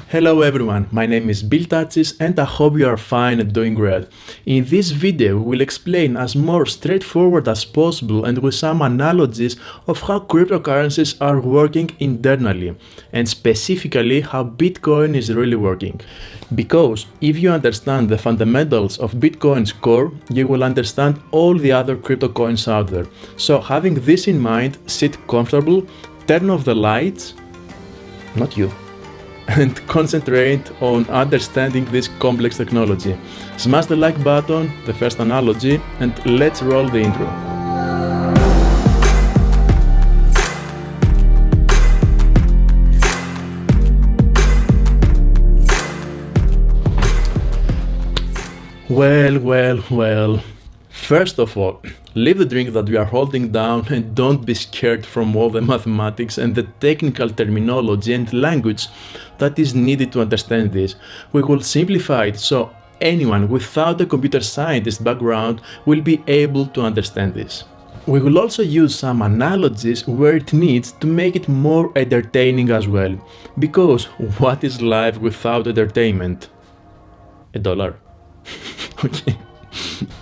Hello everyone, my name is Bill Tatsis and I hope you are fine and doing great. In this video we'll explain as more straightforward as possible and with some analogies of how cryptocurrencies are working internally and specifically how Bitcoin is really working. Because if you understand the fundamentals of Bitcoin's core, you will understand all the other crypto coins out there. So having this in mind, sit comfortable, turn off the lights, not you, and concentrate on understanding this complex technology. Smash the like button, the first analogy, and let's roll the intro. Well. First of all, leave the drink that you are holding down and don't be scared from all the mathematics and the technical terminology and language that is needed to understand this. We will simplify it so anyone without a computer scientist background will be able to understand this. We will also use some analogies where it needs to make it more entertaining as well. Because what is life without entertainment? $1. Okay.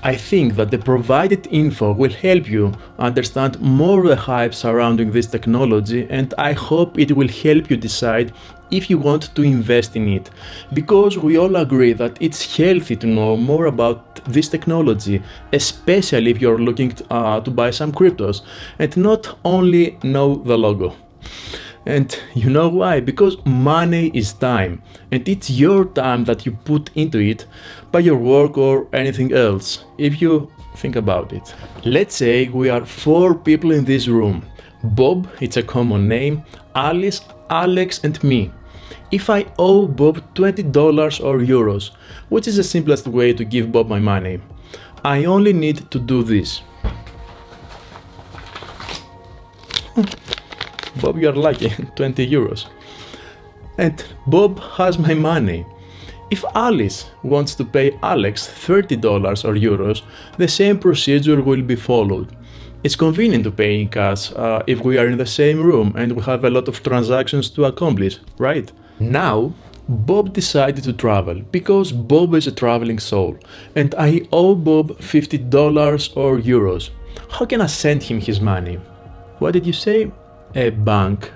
I think that the provided info will help you understand more the hype surrounding this technology, and I hope it will help you decide if you want to invest in it, because we all agree that it's healthy to know more about this technology, especially if you're looking to buy some cryptos and not only know the logo. And you know why? Because money is time, and it's your time that you put into it by your work or anything else, if you think about it. Let's say we are 4 people in this room. Bob, it's a common name, Alice, Alex and me. If I owe Bob $20 or euros, which is the simplest way to give Bob my money, I only need to do this. Bob, you're lucky, 20 euros. And Bob has my money. If Alice wants to pay Alex $30 or euros, the same procedure will be followed. It's convenient to pay in cash if we are in the same room and we have a lot of transactions to accomplish, right? Now, Bob decided to travel because Bob is a traveling soul and I owe Bob $50 or euros. How can I send him his money? What did you say? A bank.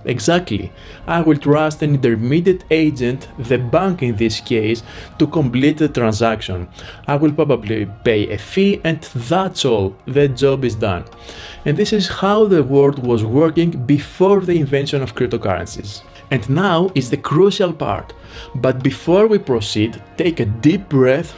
Exactly. I will trust an intermediate agent, the bank in this case, to complete the transaction. I will probably pay a fee and that's all. The job is done. And this is how the world was working before the invention of cryptocurrencies. And now is the crucial part. But before we proceed, take a deep breath.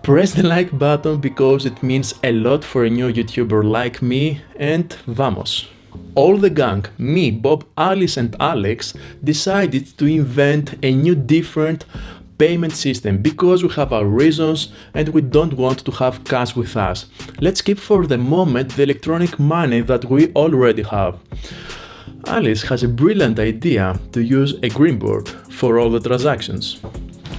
Press the like button because it means a lot for a new YouTuber like me, and vamos! All the gang, me, Bob, Alice and Alex, decided to invent a new different payment system because we have our reasons and we don't want to have cash with us. Let's keep for the moment the electronic money that we already have. Alice has a brilliant idea to use a Greenboard for all the transactions.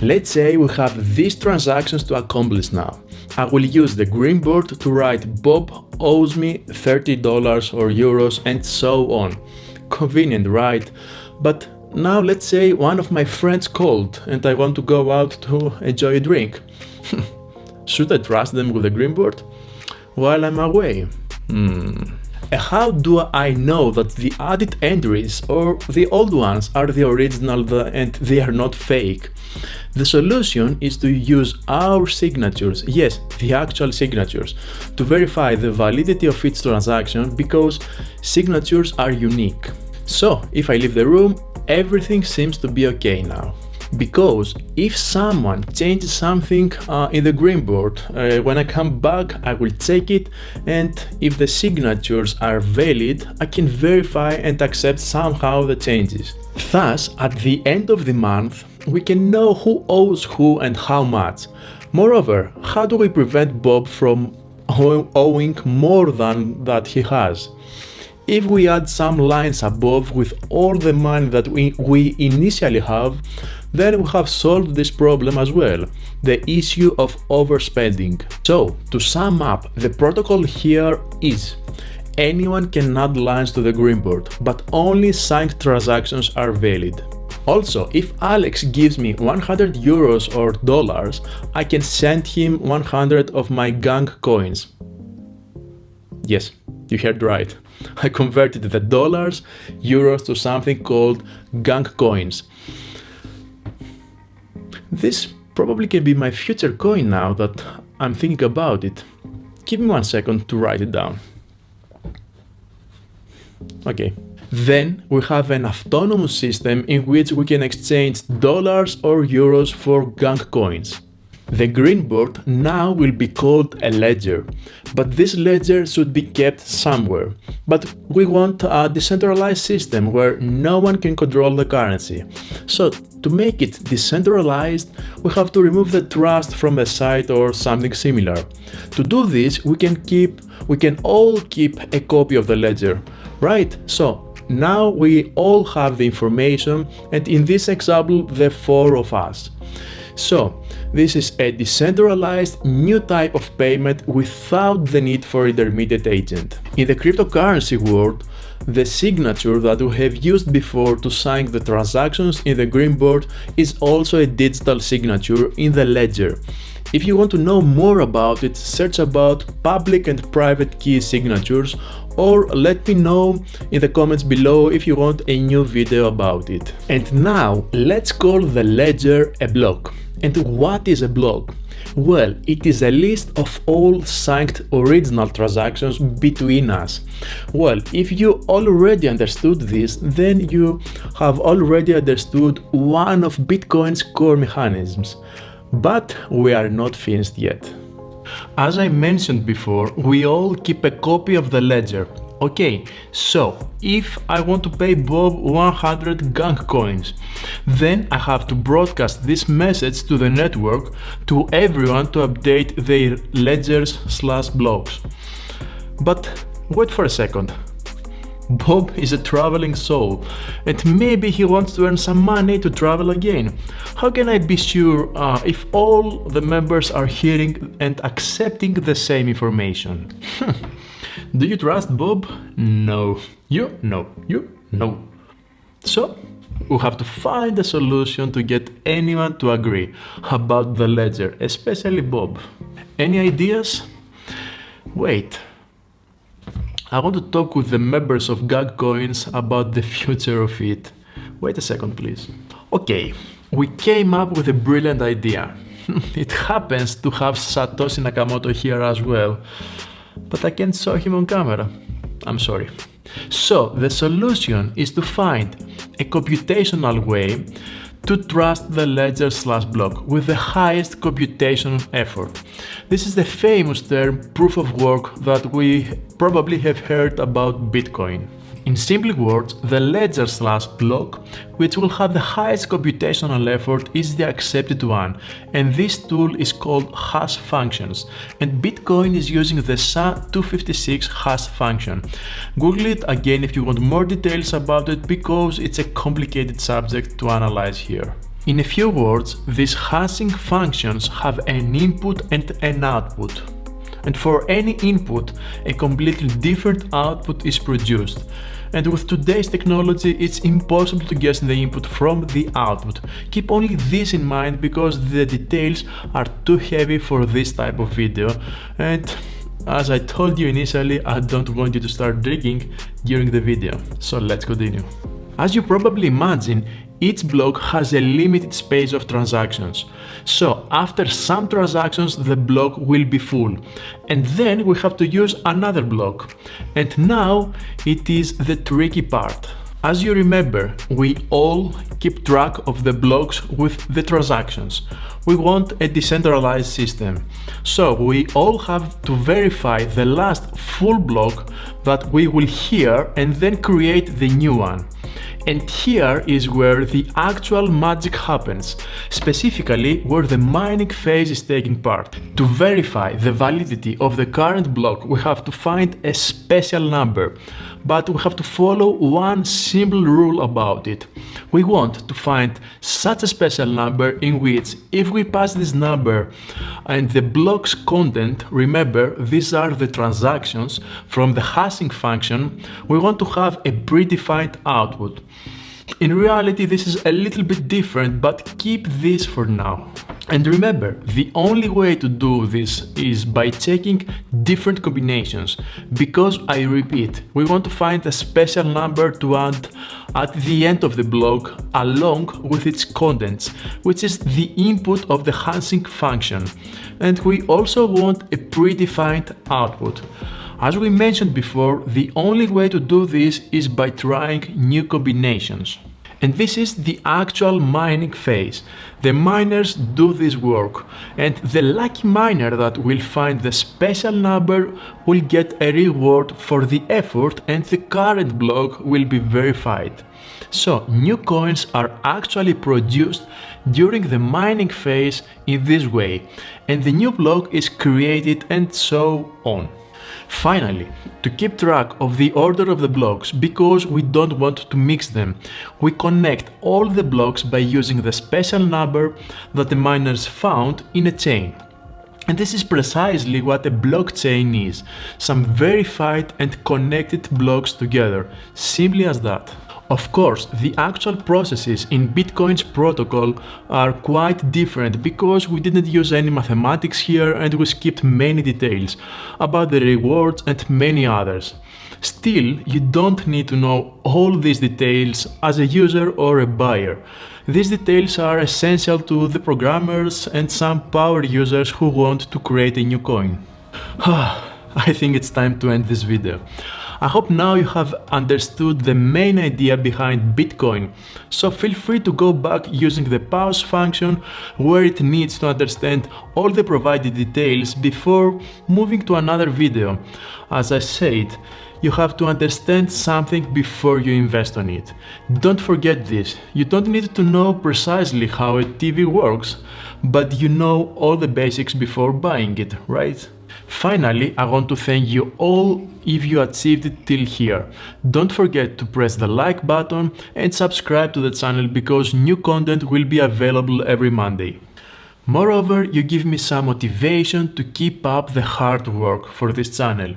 Let's say we have these transactions to accomplish now. I will use the Greenboard to write Bob owes me $30 or euros and so on. Convenient, right? But now let's say one of my friends called and I want to go out to enjoy a drink. Should I trust them with the Greenboard while I'm away? How do I know that the added entries or the old ones are the original and they are not fake? The solution is to use our signatures, yes, the actual signatures, to verify the validity of each transaction because signatures are unique. So, if I leave the room, everything seems to be okay now. Because if someone changes something in the Greenboard, when I come back I will check it, and if the signatures are valid, I can verify and accept somehow the changes. Thus, at the end of the month, we can know who owes who and how much. Moreover, how do we prevent Bob from owing more than that he has? If we add some lines above with all the money that we initially have, then we have solved this problem as well, the issue of overspending. So, to sum up, the protocol here is anyone can add lines to the Greenboard, but only signed transactions are valid. Also, if Alex gives me 100 euros or dollars, I can send him 100 of my gang coins. Yes, you heard right. I converted the dollars, euros to something called gang coins. This probably can be my future coin now that I'm thinking about it. Give me 1 second to write it down. Okay. Then we have an autonomous system in which we can exchange dollars or euros for gang coins. The green board now will be called a ledger, but this ledger should be kept somewhere. But we want a decentralized system where no one can control the currency. So to make it decentralized, we have to remove the trust from a site or something similar. To do this, we can all keep a copy of the ledger, right? So now we all have the information, and in this example, the 4 of us. So this is a decentralized new type of payment without the need for intermediate agent. In the cryptocurrency world, the signature that we have used before to sign the transactions in the green board is also a digital signature in the ledger. If you want to know more about it, search about public and private key signatures, or let me know in the comments below if you want a new video about it. And now let's call the ledger a block. And what is a block? Well, it is a list of all signed original transactions between us. Well, if you already understood this, then you have already understood one of Bitcoin's core mechanisms. But we are not finished yet. As I mentioned before, we all keep a copy of the ledger. Okay, so if I want to pay Bob 100 gang coins, then I have to broadcast this message to the network to everyone to update their ledgers/blocks. But wait for a second. Bob is a traveling soul, and maybe he wants to earn some money to travel again. How can I be sure if all the members are hearing and accepting the same information? Do you trust Bob? No. You? No. You? No. So, we have to find a solution to get anyone to agree about the ledger, especially Bob. Any ideas? Wait. I want to talk with the members of GagCoins about the future of it. Wait a second, please. Okay, we came up with a brilliant idea. It happens to have Satoshi Nakamoto here as well, but I can't show him on camera. I'm sorry. So, the solution is to find a computational way to trust the ledger/block with the highest computation effort. This is the famous term proof of work that we probably have heard about Bitcoin. In simple words, the ledger/block, which will have the highest computational effort, is the accepted one, and this tool is called hash functions, and Bitcoin is using the SHA-256 hash function. Google it again if you want more details about it, because it's a complicated subject to analyze here. In a few words, these hashing functions have an input and an output. And for any input, a completely different output is produced. And with today's technology, it's impossible to guess the input from the output. Keep only this in mind, because the details are too heavy for this type of video. And as I told you initially, I don't want you to start drinking during the video. So let's continue. As you probably imagine, each block has a limited space of transactions. So after some transactions, the block will be full. And then we have to use another block. And now it is the tricky part. As you remember, we all keep track of the blocks with the transactions. We want a decentralized system. So we all have to verify the last full block that we will hear and then create the new one. And here is where the actual magic happens, specifically where the mining phase is taking part. To verify the validity of the current block, we have to find a special number, but we have to follow one simple rule about it. We want to find such a special number in which, if we pass this number and the block's content, remember these are the transactions from the hashing function, we want to have a predefined output. In reality, this is a little bit different, but keep this for now. And remember, the only way to do this is by checking different combinations, because I repeat, we want to find a special number to add at the end of the block along with its contents, which is the input of the Hansing function. And we also want a predefined output. As we mentioned before, the only way to do this is by trying new combinations. And this is the actual mining phase. The miners do this work, and the lucky miner that will find the special number will get a reward for the effort, and the current block will be verified. So new coins are actually produced during the mining phase in this way, and the new block is created and so on. Finally, to keep track of the order of the blocks, because we don't want to mix them, we connect all the blocks by using the special number that the miners found in a chain. And this is precisely what a blockchain is, some verified and connected blocks together, simply as that. Of course, the actual processes in Bitcoin's protocol are quite different because we didn't use any mathematics here and we skipped many details about the rewards and many others. Still, you don't need to know all these details as a user or a buyer. These details are essential to the programmers and some power users who want to create a new coin. I think it's time to end this video. I hope now you have understood the main idea behind Bitcoin, so feel free to go back using the pause function where it needs to understand all the provided details before moving to another video. As I said, you have to understand something before you invest on it. Don't forget this, you don't need to know precisely how a TV works, but you know all the basics before buying it, right? Finally, I want to thank you all if you achieved it till here. Don't forget to press the like button and subscribe to the channel because new content will be available every Monday. Moreover, you give me some motivation to keep up the hard work for this channel.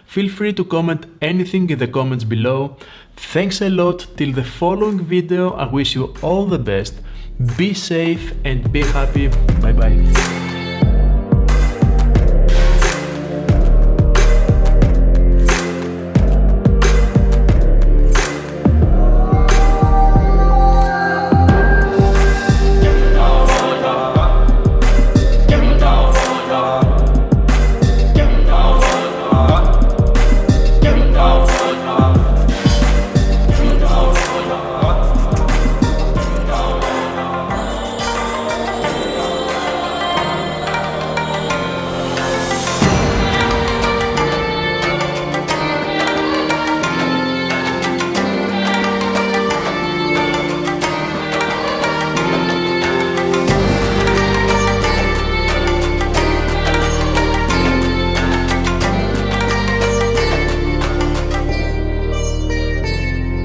Feel free to comment anything in the comments below. Thanks a lot. Till the following video, I wish you all the best. Be safe and be happy. Bye bye.